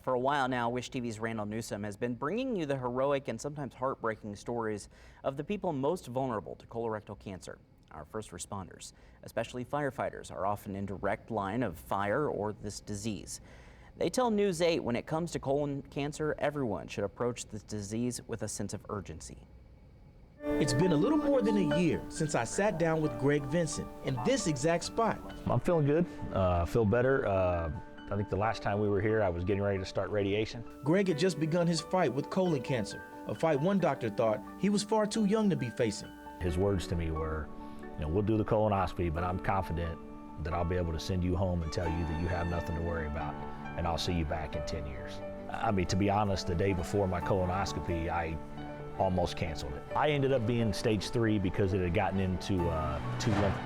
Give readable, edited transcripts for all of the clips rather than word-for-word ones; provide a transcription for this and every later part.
For a while now, Wish TV's Randall Newsom has been bringing you the heroic and sometimes heartbreaking stories of the people most vulnerable to colorectal cancer. Our first responders, especially firefighters, are often in direct line of fire or this disease. They tell News 8 when it comes to colon cancer, everyone should approach this disease with a sense of urgency. It's been a little more than a year since I sat down with Greg Vincent in this exact spot. I'm feeling good, feel better. I think the last time we were here, I was getting ready to start radiation. Greg had just begun his fight with colon cancer, a fight one doctor thought he was far too young to be facing. His words to me were, we'll do the colonoscopy, but I'm confident that I'll be able to send you home and tell you that you have nothing to worry about, and I'll see you back in 10 years. I mean, to be honest, the day before my colonoscopy, I almost canceled it. I ended up being stage 3 because it had gotten into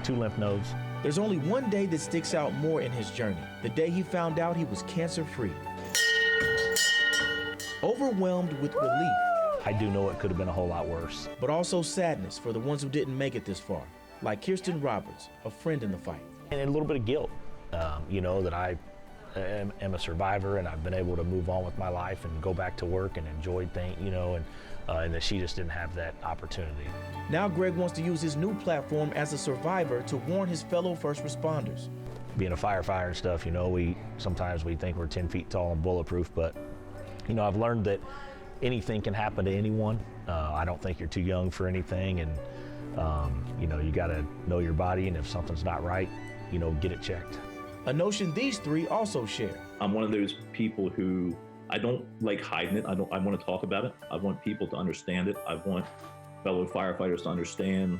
two lymph nodes. There's only one day that sticks out more in his journey, the day he found out he was cancer-free. Overwhelmed with relief. I do know it could have been a whole lot worse. But also sadness for the ones who didn't make it this far, like Kirsten Roberts, a friend in the fight. And a little bit of guilt, that I am a survivor and I've been able to move on with my life and go back to work and enjoy things, and that she just didn't have that opportunity. Now Greg wants to use his new platform as a survivor to warn his fellow first responders. Being a firefighter and stuff, sometimes we think we're 10 feet tall and bulletproof, but I've learned that anything can happen to anyone. I don't think you're too young for anything, and you gotta know your body, and if something's not right, get it checked. A notion these three also share. I'm one of those people who, I don't like hiding it. I want to talk about it. I want people to understand it. I want fellow firefighters to understand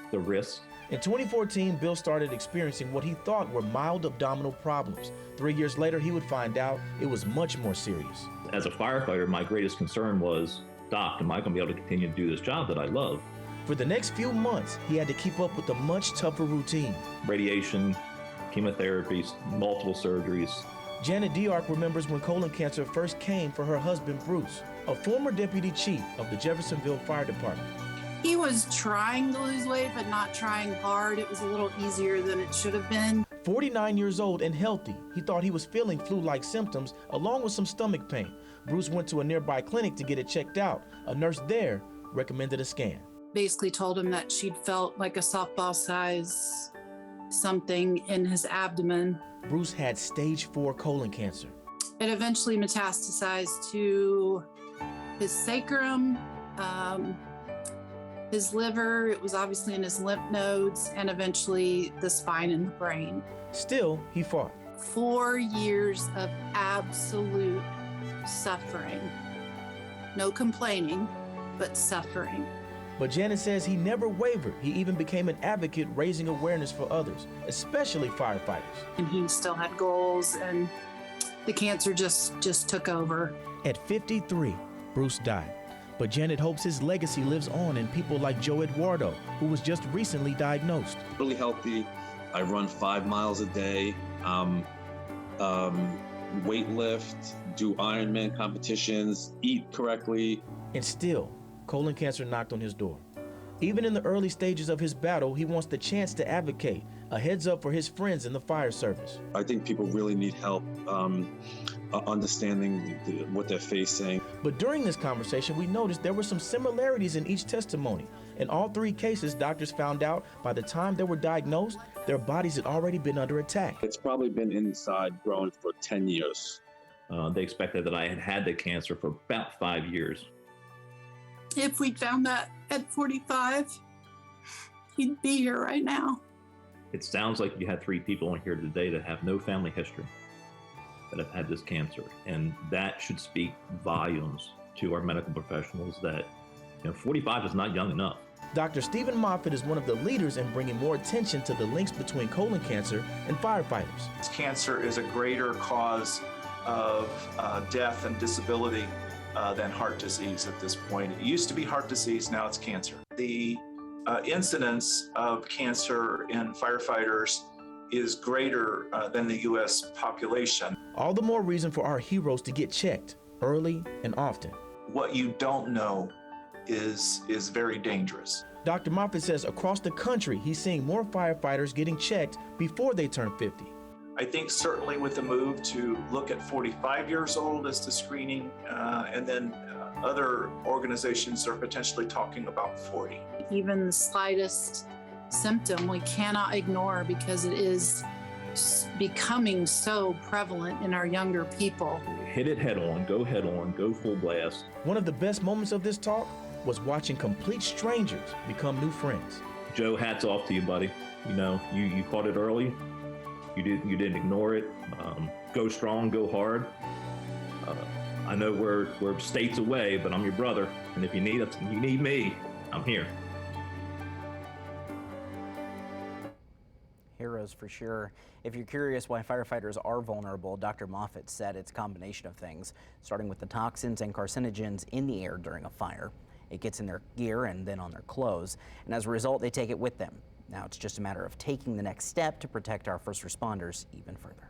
the risks. In 2014, Bill started experiencing what he thought were mild abdominal problems. 3 years later, he would find out it was much more serious. As a firefighter, my greatest concern was, Doc, am I going to be able to continue to do this job that I love? For the next few months, he had to keep up with a much tougher routine. Radiation, chemotherapy, multiple surgeries. Janet Diark remembers when colon cancer first came for her husband, Bruce, a former deputy chief of the Jeffersonville Fire Department. He was trying to lose weight, but not trying hard. It was a little easier than it should have been. 49 years old and healthy, he thought he was feeling flu-like symptoms along with some stomach pain. Bruce went to a nearby clinic to get it checked out. A nurse there recommended a scan. Basically told him that she'd felt like a softball size something in his abdomen. Bruce had stage 4 colon cancer. It eventually metastasized to his sacrum, his liver. It was obviously in his lymph nodes, and eventually the spine and the brain. Still, he fought. 4 years of absolute suffering. No complaining, but suffering. But Janet says he never wavered. He even became an advocate raising awareness for others, especially firefighters. And he still had goals, and the cancer just took over. At 53, Bruce died. But Janet hopes his legacy lives on in people like Joe Eduardo, who was just recently diagnosed. Really healthy. I run 5 miles a day, weight lift, do Ironman competitions, eat correctly. And still, colon cancer knocked on his door. Even in the early stages of his battle, he wants the chance to advocate, a heads up for his friends in the fire service. I think people really need help understanding what they're facing. But during this conversation, we noticed there were some similarities in each testimony. In all 3 cases, doctors found out by the time they were diagnosed, their bodies had already been under attack. It's probably been inside growing for 10 years. They expected that I had had the cancer for about 5 years. If we'd found that at 45, he'd be here right now. It sounds like you had 3 people in here today that have no family history that have had this cancer. And that should speak volumes to our medical professionals that 45 is not young enough. Dr. Stephen Moffitt is one of the leaders in bringing more attention to the links between colon cancer and firefighters. Cancer is a greater cause of death and disability than heart disease at this point. It used to be heart disease, now it's cancer. The incidence of cancer in firefighters is greater than the U.S. population. All the more reason for our heroes to get checked early and often. What you don't know is very dangerous. Dr. Moffitt says across the country, he's seeing more firefighters getting checked before they turn 50. I think certainly with the move to look at 45 years old as the screening, and then other organizations are potentially talking about 40. Even the slightest symptom we cannot ignore because it is becoming so prevalent in our younger people. Hit it head on, go full blast. One of the best moments of this talk was watching complete strangers become new friends. Joe, hats off to you, buddy. You know, you caught it early. You didn't ignore it. Go strong, go hard. I know we're states away, but I'm your brother, and if you need me, I'm here. Heroes for sure. If you're curious why firefighters are vulnerable, Dr. Moffitt said it's a combination of things, starting with the toxins and carcinogens in the air during a fire. It gets in their gear and then on their clothes, and as a result, they take it with them. Now it's just a matter of taking the next step to protect our first responders even further.